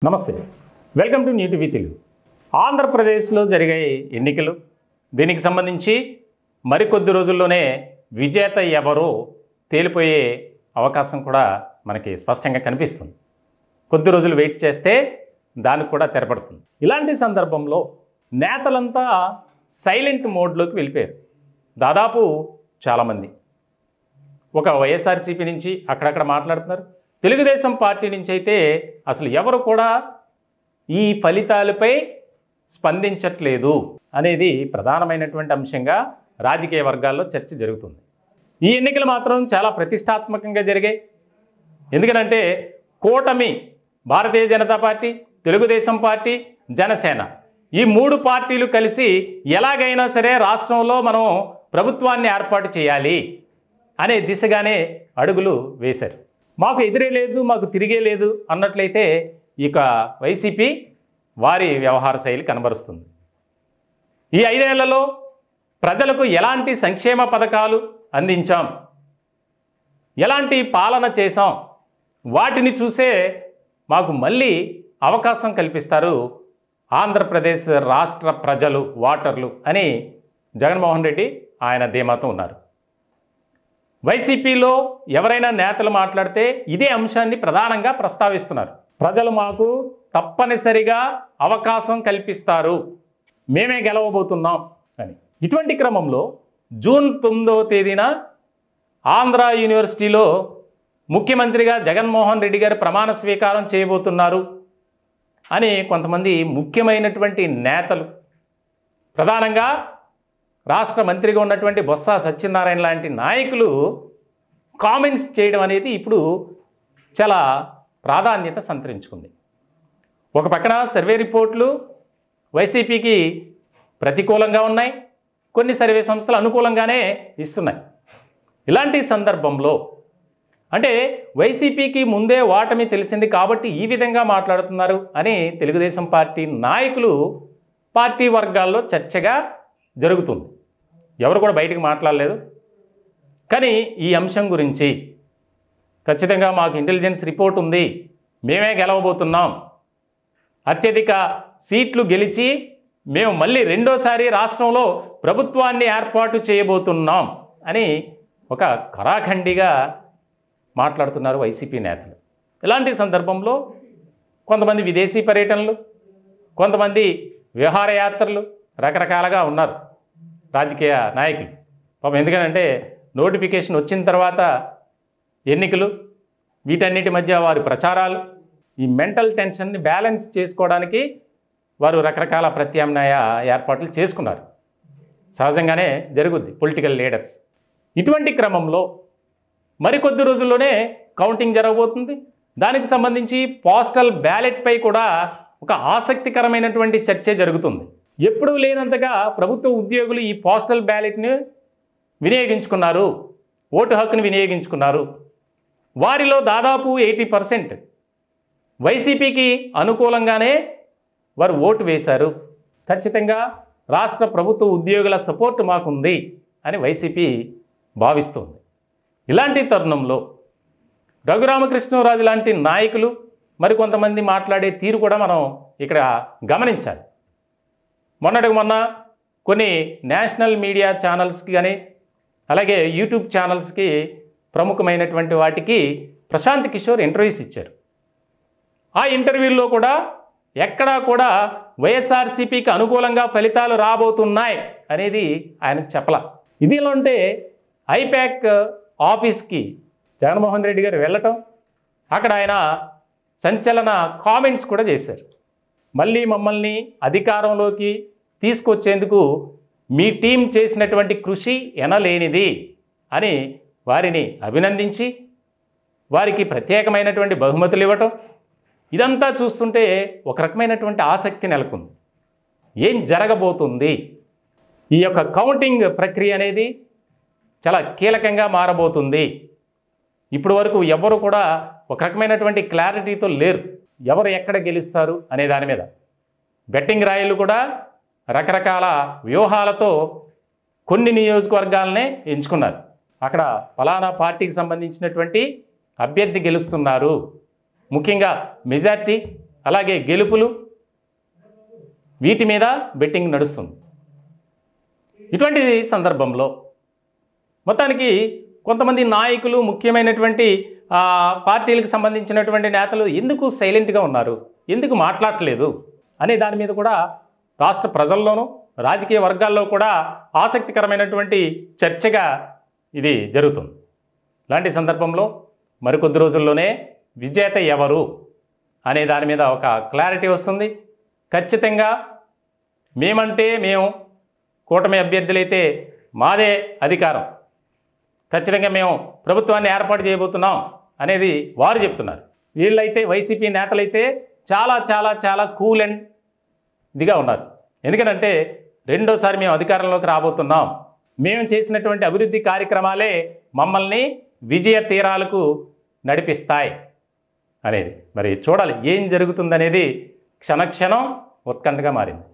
నమస్తే, welcome to new TV Telugu. ఆంధ్రప్రదేశ్లో జరిగే ఎన్నికలు, దీనికి సంబంధించి మరికొద్ది రోజుల్లోనే విజేత ఎవరో తేలిపోయే అవకాశం కూడా మనకి స్పష్టంగా కనిపిస్తుంది. కొద్ది రోజులు వెయిట్ చేస్తే దానికి కూడా తెరపడుతుంది. ఇలాంటి సందర్భంలో నేతలంతా సైలెంట్ మోడ్లోకి వెళ్ళిపోయారు. దాదాపు చాలామంది ఒక వైఎస్ఆర్సీపీ నుంచి అక్కడక్కడ మాట్లాడుతున్నారు. తెలుగుదేశం పార్టీ నుంచి అయితే అసలు ఎవరు కూడా ఈ ఫలితాలపై స్పందించట్లేదు అనేది ప్రధానమైనటువంటి అంశంగా రాజకీయ వర్గాల్లో చర్చ జరుగుతుంది. ఈ ఎన్నికలు మాత్రం చాలా ప్రతిష్టాత్మకంగా జరిగాయి. ఎందుకంటే కూటమి, భారతీయ జనతా పార్టీ, తెలుగుదేశం పార్టీ, జనసేన, ఈ మూడు పార్టీలు కలిసి ఎలాగైనా సరే రాష్ట్రంలో మనం ప్రభుత్వాన్ని ఏర్పాటు చేయాలి అనే దిశగానే అడుగులు వేశారు. మాకు ఎదురే లేదు, మాకు తిరిగే లేదు అన్నట్లయితే ఇక వైసీపీ వారి వ్యవహార శైలి కనబరుస్తుంది. ఈ 5 ఏళ్లలో ప్రజలకు ఎలాంటి సంక్షేమ పథకాలు అందించాం, ఎలాంటి పాలన చేశాం, వాటిని చూసే మాకు మళ్ళీ అవకాశం కల్పిస్తారు ఆంధ్రప్రదేశ్ రాష్ట్ర ప్రజలు, ఓటర్లు అని జగన్మోహన్ రెడ్డి ఆయన ధీమాతో ఉన్నారు. వైసీపీలో ఎవరైనా నేతలు మాట్లాడితే ఇదే అంశాన్ని ప్రధానంగా ప్రస్తావిస్తున్నారు. ప్రజలు మాకు తప్పనిసరిగా అవకాశం కల్పిస్తారు, మేమే గెలవబోతున్నాం అని. ఇటువంటి క్రమంలో జూన్ 9వ తేదీన ఆంధ్ర యూనివర్సిటీలో ముఖ్యమంత్రిగా జగన్మోహన్ రెడ్డి గారు ప్రమాణ స్వీకారం చేయబోతున్నారు అని కొంతమంది ముఖ్యమైనటువంటి నేతలు, ప్రధానంగా రాష్ట్ర మంత్రిగా ఉన్నటువంటి బొత్స సత్యనారాయణ లాంటి నాయకులు కామెంట్స్ చేయడం అనేది ఇప్పుడు చాలా ప్రాధాన్యత సంతరించుకుంది. ఒక పక్కన సర్వే రిపోర్ట్లు వైసీపీకి ప్రతికూలంగా ఉన్నాయి, కొన్ని సర్వే సంస్థలు అనుకూలంగానే ఇస్తున్నాయి. ఇలాంటి సందర్భంలో అంటే వైసీపీకి ముందే ఓటమి తెలిసింది కాబట్టి ఈ విధంగా మాట్లాడుతున్నారు అని తెలుగుదేశం పార్టీ నాయకులు, పార్టీ వర్గాల్లో చర్చగా జరుగుతుంది. ఎవరు కూడా బయటకు మాట్లాడలేదు. కానీ ఈ అంశం గురించి ఖచ్చితంగా మాకు ఇంటెలిజెన్స్ రిపోర్ట్ ఉంది, మేమే గెలవబోతున్నాం, అత్యధిక సీట్లు గెలిచి మేము మళ్ళీ రెండోసారి రాష్ట్రంలో ప్రభుత్వాన్ని ఏర్పాటు చేయబోతున్నాం అని ఒక కరాఖండిగా మాట్లాడుతున్నారు వైసీపీ నేతలు. ఇలాంటి సందర్భంలో కొంతమంది విదేశీ పర్యటనలు, కొంతమంది విహారయాత్రలు, రకరకాలుగా ఉన్నారు రాజకీయ నాయకులు. పాపం ఎందుకనంటే నోటిఫికేషన్ వచ్చిన తర్వాత ఎన్నికలు, వీటన్నిటి మధ్య వారి ప్రచారాలు, ఈ మెంటల్ టెన్షన్ని బ్యాలెన్స్ చేసుకోవడానికి వారు రకరకాల ప్రత్యామ్నాయ ఏర్పాట్లు చేసుకున్నారు. సహజంగానే జరుగుద్ది పొలిటికల్ లీడర్స్. ఇటువంటి క్రమంలో మరికొద్ది రోజుల్లోనే కౌంటింగ్ జరగబోతుంది. దానికి సంబంధించి పోస్టల్ బ్యాలెట్పై కూడా ఒక ఆసక్తికరమైనటువంటి చర్చ జరుగుతుంది. ఎప్పుడూ లేనంతగా ప్రభుత్వ ఉద్యోగులు ఈ పోస్టల్ బ్యాలెట్ని వినియోగించుకున్నారు, ఓటు హక్కును వినియోగించుకున్నారు. వారిలో దాదాపు 80% వైసీపీకి అనుకూలంగానే వారు ఓటు వేశారు. ఖచ్చితంగా రాష్ట్ర ప్రభుత్వ ఉద్యోగుల సపోర్ట్ మాకుంది అని వైసీపీ భావిస్తుంది. ఇలాంటి తరుణంలో రఘురామకృష్ణరాజు లాంటి నాయకులు మరికొంతమంది మాట్లాడే తీరు కూడా మనం ఇక్కడ గమనించాలి. మొన్నటికి మొన్న కొన్ని నేషనల్ మీడియా ఛానల్స్కి కానీ అలాగే యూట్యూబ్ ఛానల్స్కి ప్రముఖమైనటువంటి వాటికి ప్రశాంత్ కిషోర్ ఇంటర్వ్యూస్ ఇచ్చారు. ఆ ఇంటర్వ్యూల్లో కూడా ఎక్కడా కూడా వైఎస్ఆర్సీపీకి అనుకూలంగా ఫలితాలు రాబోతున్నాయి అనేది ఆయనకు చెప్పలా. ఇదిలో ఉంటే ఐపాక్ ఆఫీస్కి జగన్మోహన్ రెడ్డి గారు వెళ్ళటం, అక్కడ ఆయన సంచలన కామెంట్స్ కూడా చేశారు. మళ్ళీ మమ్మల్ని అధికారంలోకి తీసుకొచ్చేందుకు మీ టీం చేసినటువంటి కృషి ఎనలేనిది అని వారిని అభినందించి వారికి ప్రత్యేకమైనటువంటి బహుమతులు ఇవ్వటం, ఇదంతా చూస్తుంటే ఒక రకమైనటువంటి ఆసక్తి నెలకొంది. ఏం జరగబోతుంది, ఈ యొక్క కౌంటింగ్ ప్రక్రియ అనేది చాలా కీలకంగా మారబోతుంది. ఇప్పటి వరకు ఎవరు కూడా ఒక రకమైనటువంటి క్లారిటీతో లేరు, ఎవరు ఎక్కడ గెలుస్తారు అనే దాని మీద. బెట్టింగ్ రాయలు కూడా రకరకాల వ్యూహాలతో కొన్ని నియోజకవర్గాలనే ఎంచుకున్నారు. అక్కడ ఫలానా పార్టీకి సంబంధించినటువంటి అభ్యర్థి గెలుస్తున్నారు, ముఖ్యంగా మెజార్టీ అలాగే గెలుపులు, వీటి మీద బెట్టింగ్ నడుస్తుంది. ఇటువంటి సందర్భంలో మొత్తానికి కొంతమంది నాయకులు, ముఖ్యమైనటువంటి పార్టీలకు సంబంధించినటువంటి నేతలు ఎందుకు సైలెంట్గా ఉన్నారు, ఎందుకు మాట్లాడట్లేదు అనే దాని మీద కూడా రాష్ట్ర ప్రజల్లోనూ రాజకీయ వర్గాల్లో కూడా ఆసక్తికరమైనటువంటి చర్చగా ఇది జరుగుతుంది. ఇలాంటి సందర్భంలో మరికొద్ది రోజుల్లోనే విజేత ఎవరు అనే దాని మీద ఒక క్లారిటీ వస్తుంది. ఖచ్చితంగా మేమంటే మేము, కూటమి అభ్యర్థులైతే మాదే అధికారం, ఖచ్చితంగా మేము ప్రభుత్వాన్ని ఏర్పాటు చేయబోతున్నాం అనేది వారు చెప్తున్నారు. వీళ్ళైతే వైసీపీ నేతలైతే చాలా చాలా చాలా కూల్ అండ్ ఇదిగా ఉన్నారు. ఎందుకంటే రెండోసారి మేము అధికారంలోకి రాబోతున్నాం, మేము చేసినటువంటి అభివృద్ధి కార్యక్రమాలే మమ్మల్ని విజయ తీరాలకు నడిపిస్తాయి అనేది. మరి చూడాలి ఏం జరుగుతుందనేది క్షణక్షణం ఉత్కంఠగా మారింది.